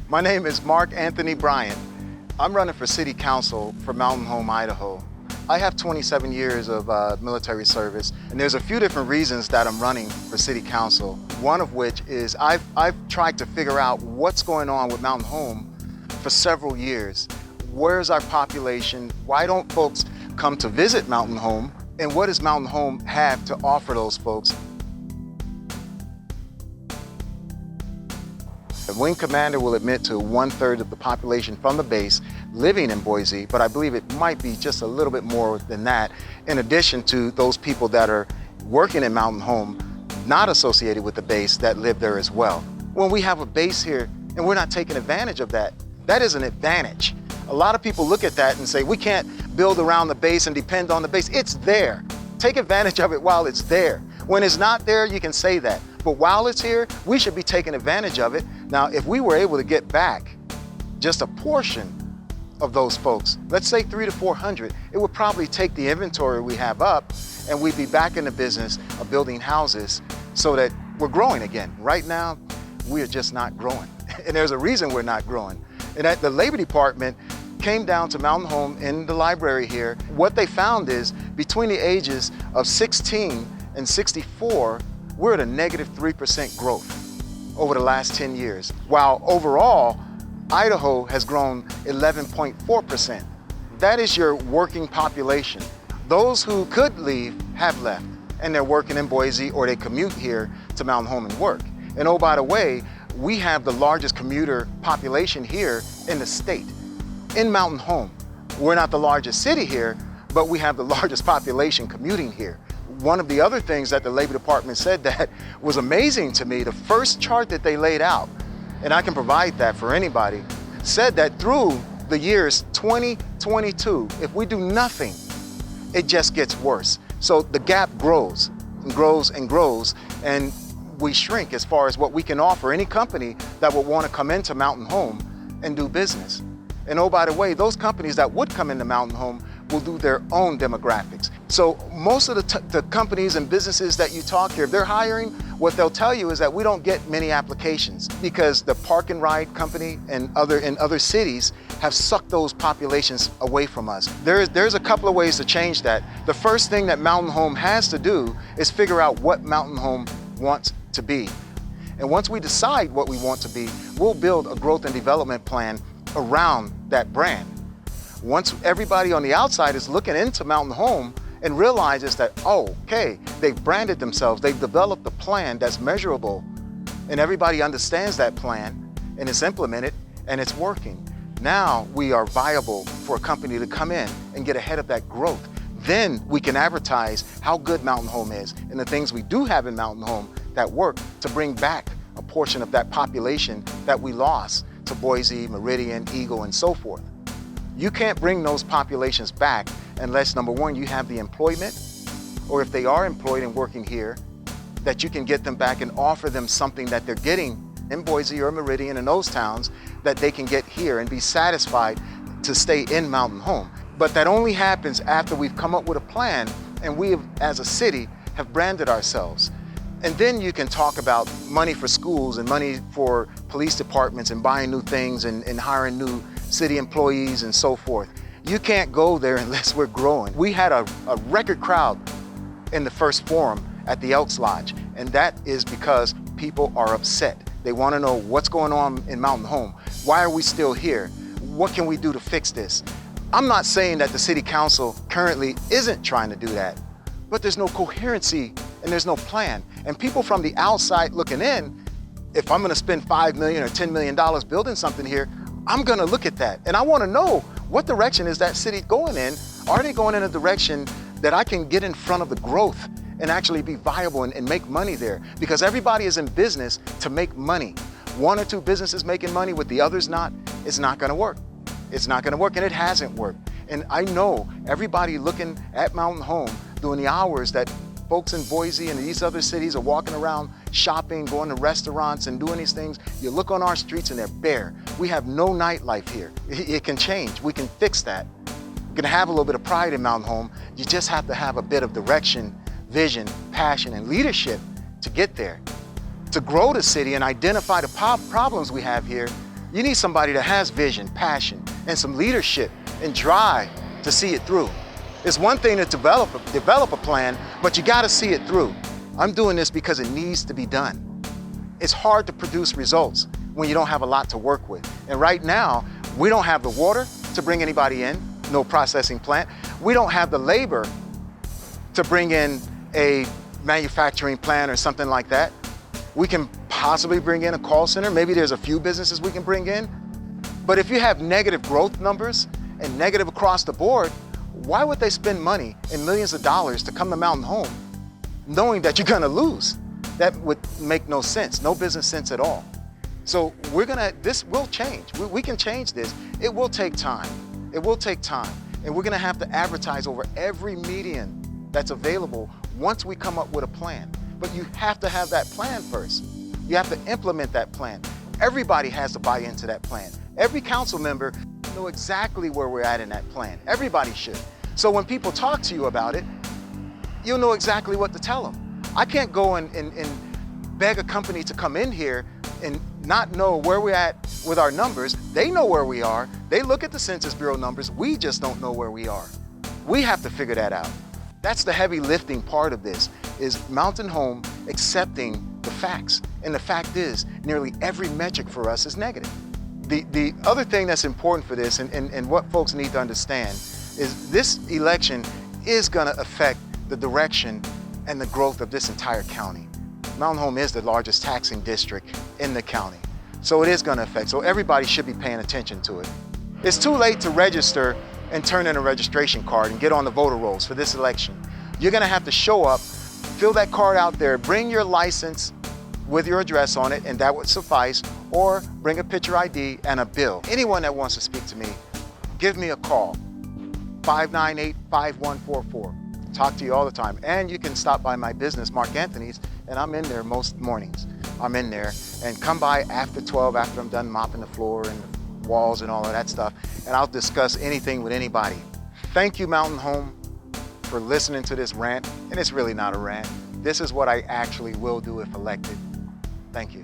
My name is Anthony Bryant. I'm running for City Council for Mountain Home, Idaho. I have 27 years of military service, and there's a few different reasons that I'm running for City Council. One of which is I've tried to figure out what's going on with Mountain Home for several years. Where's our population? Why don't folks come to visit Mountain Home? And what does Mountain Home have to offer those folks? The wing commander will admit to 1/3 of the population from the base living in Boise, but I believe it might be just a little bit more than that, in addition to those people that are working in Mountain Home, not associated with the base, that live there as well. When we have a base here and we're not taking advantage of that, that is an advantage. A lot of people look at that and say, we can't build around the base and depend on the base. It's there. Take advantage of it while it's there. When it's not there, you can say that. But while it's here, we should be taking advantage of it. Now, if we were able to get back just a portion of those folks, let's say 300 to 400, it would probably take the inventory we have up and we'd be back in the business of building houses so that we're growing again. Right now, we are just not growing. And there's a reason we're not growing. And at the Labor Department came down to Mountain Home in the library here. What they found is between the ages of 16 and 64, we're at a -3% growth over the last 10 years, while overall, Idaho has grown 11.4%. That is your working population. Those who could leave have left, and they're working in Boise or they commute here to Mountain Home and work. And oh, by the way, we have the largest commuter population here in the state, in Mountain Home. We're not the largest city here, but we have the largest population commuting here. One of the other things that the Labor Department said that was amazing to me, the first chart that they laid out, and I can provide that for anybody, said that through the years 2022, if we do nothing, it just gets worse. So the gap grows and grows and grows, and we shrink as far as what we can offer any company that would want to come into Mountain Home and do business. And oh, by the way, those companies that would come into Mountain Home will do their own demographics. So most of the companies and businesses that you talk here, if they're hiring, what they'll tell you is that we don't get many applications because the park and ride company and other cities have sucked those populations away from us. There's a couple of ways to change that. The first thing that Mountain Home has to do is figure out what Mountain Home wants to be. And once we decide what we want to be, we'll build a growth and development plan around that brand. Once everybody on the outside is looking into Mountain Home and realizes that, oh, okay, they've branded themselves, they've developed a plan that's measurable, and everybody understands that plan and it's implemented and it's working. Now we are viable for a company to come in and get ahead of that growth. Then we can advertise how good Mountain Home is and the things we do have in Mountain Home that work to bring back a portion of that population that we lost to Boise, Meridian, Eagle, and so forth. You can't bring those populations back unless, number one, you have the employment, or if they are employed and working here, that you can get them back and offer them something that they're getting in Boise or Meridian and those towns that they can get here and be satisfied to stay in Mountain Home. But that only happens after we've come up with a plan and we, as a city, have branded ourselves. And then you can talk about money for schools and money for police departments and buying new things and hiring new city employees and so forth. You can't go there unless we're growing. We had a record crowd in the first forum at the Elks Lodge, and that is because people are upset. They want to know what's going on in Mountain Home. Why are we still here? What can we do to fix this? I'm not saying that the City Council currently isn't trying to do that, but there's no coherency and there's no plan. And people from the outside looking in, if I'm gonna spend $5 million or $10 million building something here, I'm gonna look at that. And I wanna know, what direction is that city going in? Are they going in a direction that I can get in front of the growth and actually be viable and make money there? Because everybody is in business to make money. One or two businesses making money with the others not, it's not gonna work. It's not gonna work, and it hasn't worked. And I know everybody looking at Mountain Home during the hours that folks in Boise and these other cities are walking around shopping, going to restaurants and doing these things. You look on our streets and they're bare. We have no nightlife here. It can change. We can fix that. You can have a little bit of pride in Mountain Home. You just have to have a bit of direction, vision, passion, and leadership to get there. To grow the city and identify the problems we have here, You need somebody that has vision, passion, and some leadership and drive to see it through. It's one thing to develop a plan, but you gotta see it through. I'm doing this because it needs to be done. It's hard to produce results when you don't have a lot to work with. And right now, we don't have the water to bring anybody in, no processing plant. We don't have the labor to bring in a manufacturing plant or something like that. We can possibly bring in a call center. Maybe there's a few businesses we can bring in. But if you have negative growth numbers and negative across the board, why would they spend money and millions of dollars to come to Mountain Home knowing that you're gonna lose? That would make no sense, no business sense at all. So this will change. We can change this. It will take time. It will take time. And we're gonna have to advertise over every medium that's available once we come up with a plan. But you have to have that plan first. You have to implement that plan. Everybody has to buy into that plan. Every council member know exactly where we're at in that plan. Everybody should. So when people talk to you about it, you'll know exactly what to tell them. I can't go and beg a company to come in here and not know where we're at with our numbers. They know where we are. They look at the Census Bureau numbers. We just don't know where we are. We have to figure that out. That's the heavy lifting part of this, is Mountain Home accepting the facts. And the fact is, nearly every metric for us is negative. The other thing that's important for this, and what folks need to understand, is this election is gonna affect the direction and the growth of this entire county. Mountain Home is the largest taxing district in the county. So it is gonna affect, so everybody should be paying attention to it. It's too late to register and turn in a registration card and get on the voter rolls for this election. You're gonna have to show up, fill that card out there, bring your license with your address on it, and that would suffice, or bring a picture ID and a bill. Anyone that wants to speak to me, give me a call, 598-5144. Talk to you all the time. And you can stop by my business, Mark Anthony's, and I'm in there most mornings. I'm in there, and come by after 12, after I'm done mopping the floor and the walls and all of that stuff, and I'll discuss anything with anybody. Thank you, Mountain Home, for listening to this rant, and it's really not a rant. This is what I actually will do if elected. Thank you.